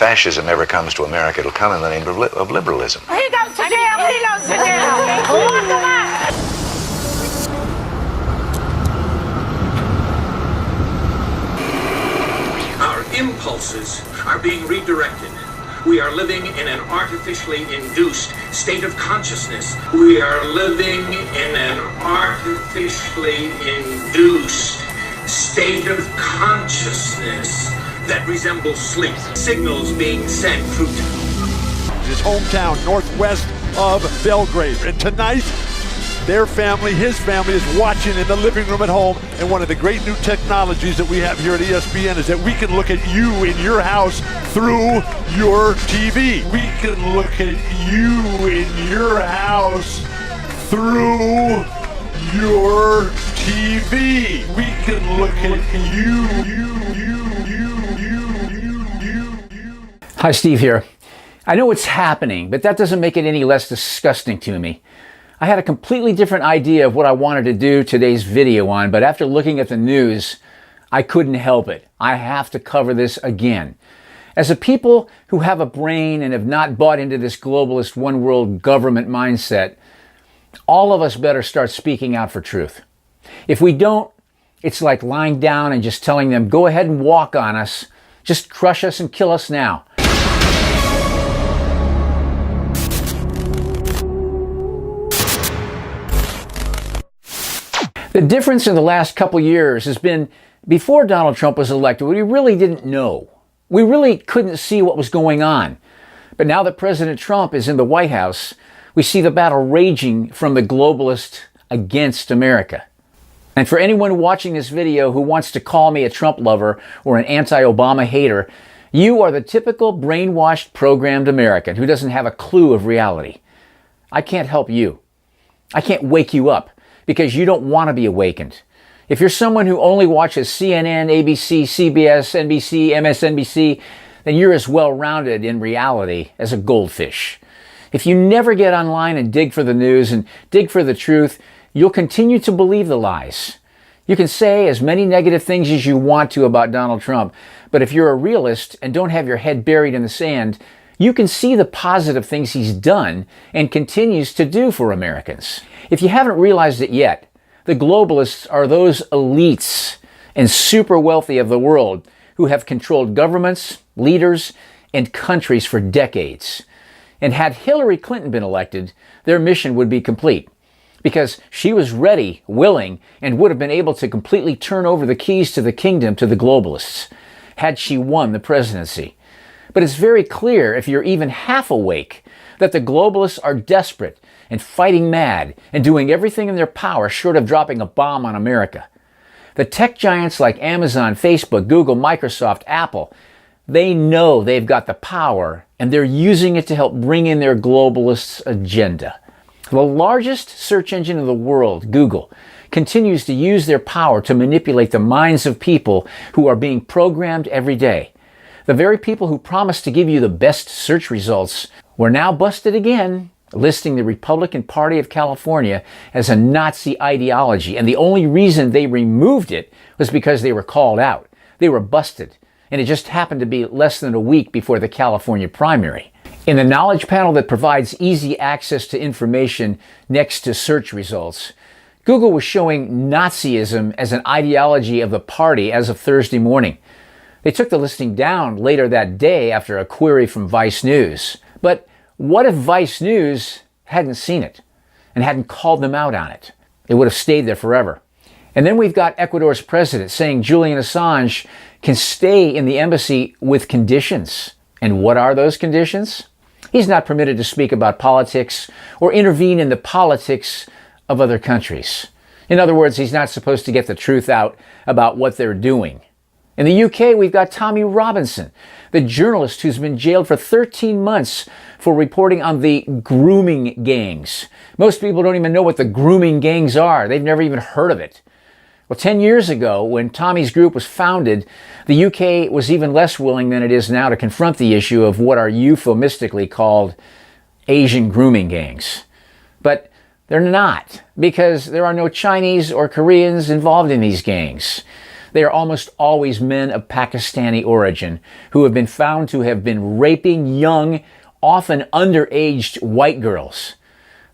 fascism ever comes to America, it'll come in the name of liberalism. He goes to jail! He goes to jail! Lock him up! Our impulses are being redirected. We are living in an artificially induced state of consciousness. We are living in an artificially induced state of consciousness that resembles sleep. Signals being sent through his hometown northwest of Belgrade. And tonight, their family, his family, is watching in the living room at home. And one of the great new technologies that we have here at ESPN is that we can look at you in your house through your TV. We can look at you in your house through your TV. We can look at you. Hi, Steve here. I know what's happening, but that doesn't make it any less disgusting to me. I had a completely different idea of what I wanted to do today's video on, but after looking at the news, I couldn't help it. I have to cover this again. As a people who have a brain and have not bought into this globalist one world government mindset, all of us better start speaking out for truth. If we don't, it's like lying down and just telling them, go ahead and walk on us, just crush us and kill us now. The difference in the last couple years has been, before Donald Trump was elected, we really didn't know. We really couldn't see what was going on. But now that President Trump is in the White House, we see the battle raging from the globalists against America. And for anyone watching this video who wants to call me a Trump lover or an anti-Obama hater, you are the typical brainwashed, programmed American who doesn't have a clue of reality. I can't help you. I can't wake you up, because you don't want to be awakened. If you're someone who only watches CNN, ABC, CBS, NBC, MSNBC, then you're as well-rounded in reality as a goldfish. If you never get online and dig for the news and dig for the truth, you'll continue to believe the lies. You can say as many negative things as you want to about Donald Trump, but if you're a realist and don't have your head buried in the sand, you can see the positive things he's done and continues to do for Americans. If you haven't realized it yet, the globalists are those elites and super wealthy of the world who have controlled governments, leaders, and countries for decades. And had Hillary Clinton been elected, their mission would be complete, because she was ready, willing, and would have been able to completely turn over the keys to the kingdom to the globalists, had she won the presidency. But it's very clear, if you're even half awake, that the globalists are desperate and fighting mad and doing everything in their power short of dropping a bomb on America. The tech giants like Amazon, Facebook, Google, Microsoft, Apple, they know they've got the power and they're using it to help bring in their globalists' agenda. The largest search engine in the world, Google, continues to use their power to manipulate the minds of people who are being programmed every day. The very people who promised to give you the best search results were now busted again, listing the Republican Party of California as a Nazi ideology. And the only reason they removed it was because they were called out. They were busted. And it just happened to be less than a week before the California primary. In the knowledge panel that provides easy access to information next to search results, Google was showing Nazism as an ideology of the party as of Thursday morning. They took the listing down later that day after a query from Vice News. But what if Vice News hadn't seen it and hadn't called them out on it? It would have stayed there forever. And then we've got Ecuador's president saying Julian Assange can stay in the embassy with conditions. And what are those conditions? He's not permitted to speak about politics or intervene in the politics of other countries. In other words, he's not supposed to get the truth out about what they're doing. In the UK, we've got Tommy Robinson, the journalist who's been jailed for 13 months for reporting on the grooming gangs. Most people don't even know what the grooming gangs are. They've never even heard of it. Well, 10 years ago, when Tommy's group was founded, the UK was even less willing than it is now to confront the issue of what are euphemistically called Asian grooming gangs. But they're not, because there are no Chinese or Koreans involved in these gangs. They are almost always men of Pakistani origin who have been found to have been raping young, often underaged white girls.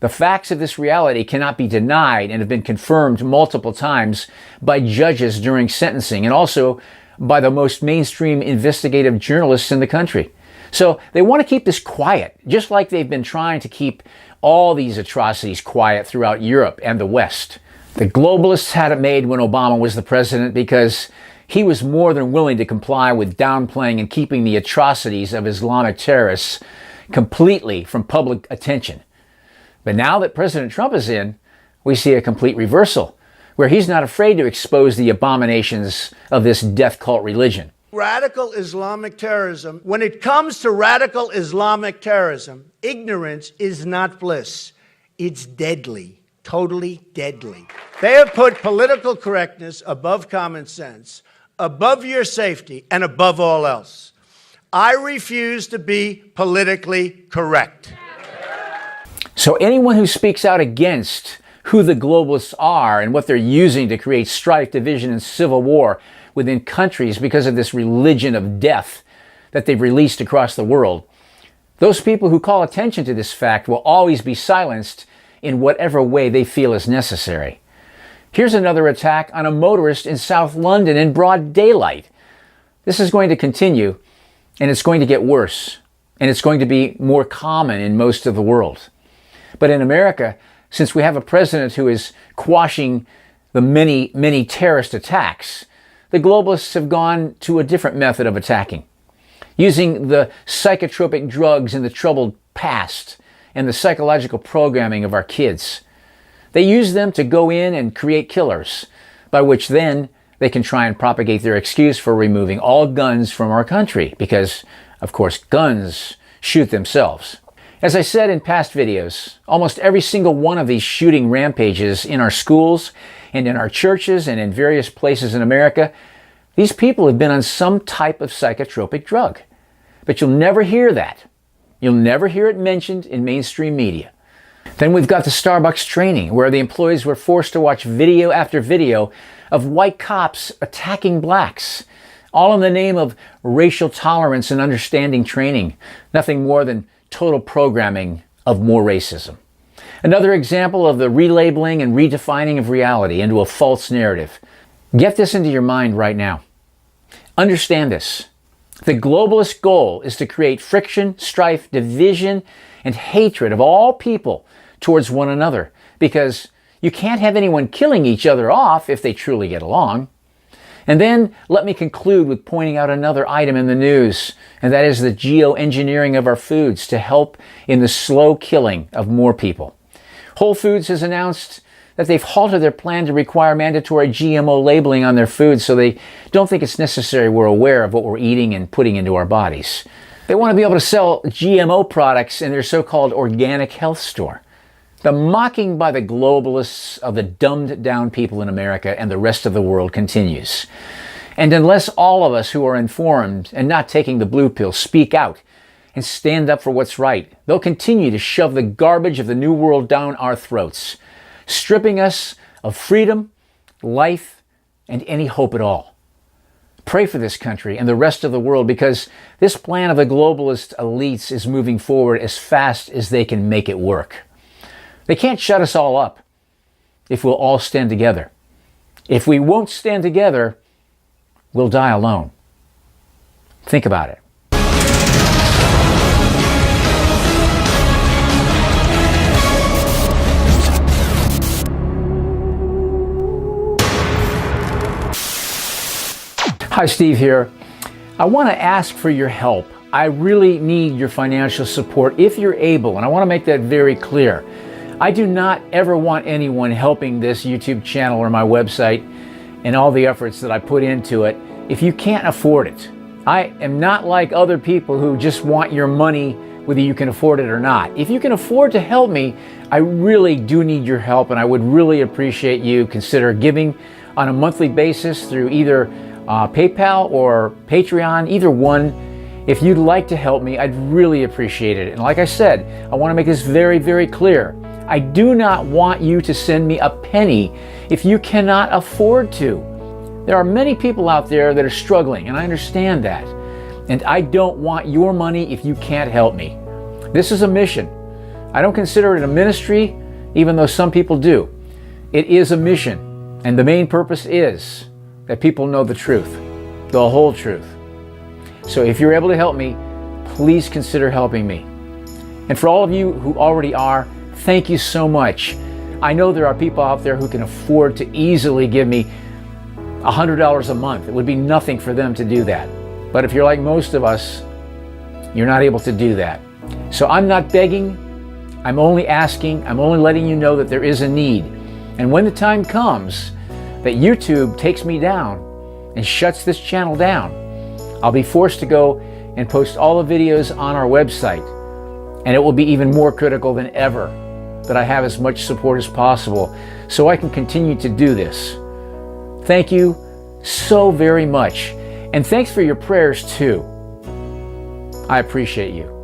The facts of this reality cannot be denied and have been confirmed multiple times by judges during sentencing and also by the most mainstream investigative journalists in the country. So they want to keep this quiet, just like they've been trying to keep all these atrocities quiet throughout Europe and the West. The globalists had it made when Obama was the president because he was more than willing to comply with downplaying and keeping the atrocities of Islamic terrorists completely from public attention. But now that President Trump is in, we see a complete reversal, where he's not afraid to expose the abominations of this death cult religion. Radical Islamic terrorism, when it comes to radical Islamic terrorism, ignorance is not bliss. It's deadly, totally deadly. They have put political correctness above common sense, above your safety, and above all else. I refuse to be politically correct. So anyone who speaks out against who the globalists are and what they're using to create strife, division, and civil war within countries because of this religion of death that they've released across the world, those people who call attention to this fact will always be silenced in whatever way they feel is necessary. Here's another attack on a motorist in South London in broad daylight. This is going to continue, and it's going to get worse, and it's going to be more common in most of the world. But in America, since we have a president who is quashing the many, many terrorist attacks, the globalists have gone to a different method of attacking, using the psychotropic drugs in the troubled past and the psychological programming of our kids. They use them to go in and create killers, by which then they can try and propagate their excuse for removing all guns from our country, because, of course, guns shoot themselves. As I said in past videos, almost every single one of these shooting rampages in our schools and in our churches and in various places in America, these people have been on some type of psychotropic drug. But you'll never hear that. You'll never hear it mentioned in mainstream media. Then we've got the Starbucks training, where the employees were forced to watch video after video of white cops attacking blacks, all in the name of racial tolerance and understanding training, nothing more than total programming of more racism. Another example of the relabeling and redefining of reality into a false narrative. Get this into your mind right now. Understand this. The globalist goal is to create friction, strife, division, and hatred of all people towards one another, because you can't have anyone killing each other off if they truly get along. And then let me conclude with pointing out another item in the news, and that is the geoengineering of our foods to help in the slow killing of more people. Whole Foods has announced that they've halted their plan to require mandatory GMO labeling on their foods, so they don't think it's necessary we're aware of what we're eating and putting into our bodies. They want to be able to sell GMO products in their so-called organic health store. The mocking by the globalists of the dumbed down people in America and the rest of the world continues. And unless all of us who are informed and not taking the blue pill speak out and stand up for what's right, they'll continue to shove the garbage of the New World down our throats, stripping us of freedom, life, and any hope at all. Pray for this country and the rest of the world, because this plan of the globalist elites is moving forward as fast as they can make it work. They can't shut us all up if we'll all stand together. If we won't stand together, we'll die alone. Think about it. Hi, Steve here. I want to ask for your help. I really need your financial support if you're able, and I want to make that very clear. I do not ever want anyone helping this YouTube channel or my website and all the efforts that I put into it if you can't afford it. I am not like other people who just want your money whether you can afford it or not. If you can afford to help me, I really do need your help, and I would really appreciate you consider giving on a monthly basis through either PayPal or Patreon, either one. If you'd like to help me, I'd really appreciate it. And like I said, I want to make this very, very clear. I do not want you to send me a penny if you cannot afford to. There are many people out there that are struggling, and I understand that. And I don't want your money if you can't help me. This is a mission. I don't consider it a ministry, even though some people do. It is a mission, and the main purpose is that people know the truth, the whole truth. So if you're able to help me, please consider helping me. And for all of you who already are, thank you so much. I know there are people out there who can afford to easily give me $100 a month. It would be nothing for them to do that. But if you're like most of us, you're not able to do that. So I'm not begging, I'm only asking, I'm only letting you know that there is a need. And when the time comes that YouTube takes me down and shuts this channel down, I'll be forced to go and post all the videos on our website. And it will be even more critical than ever that I have as much support as possible so I can continue to do this. Thank you so very much. And thanks for your prayers too. I appreciate you.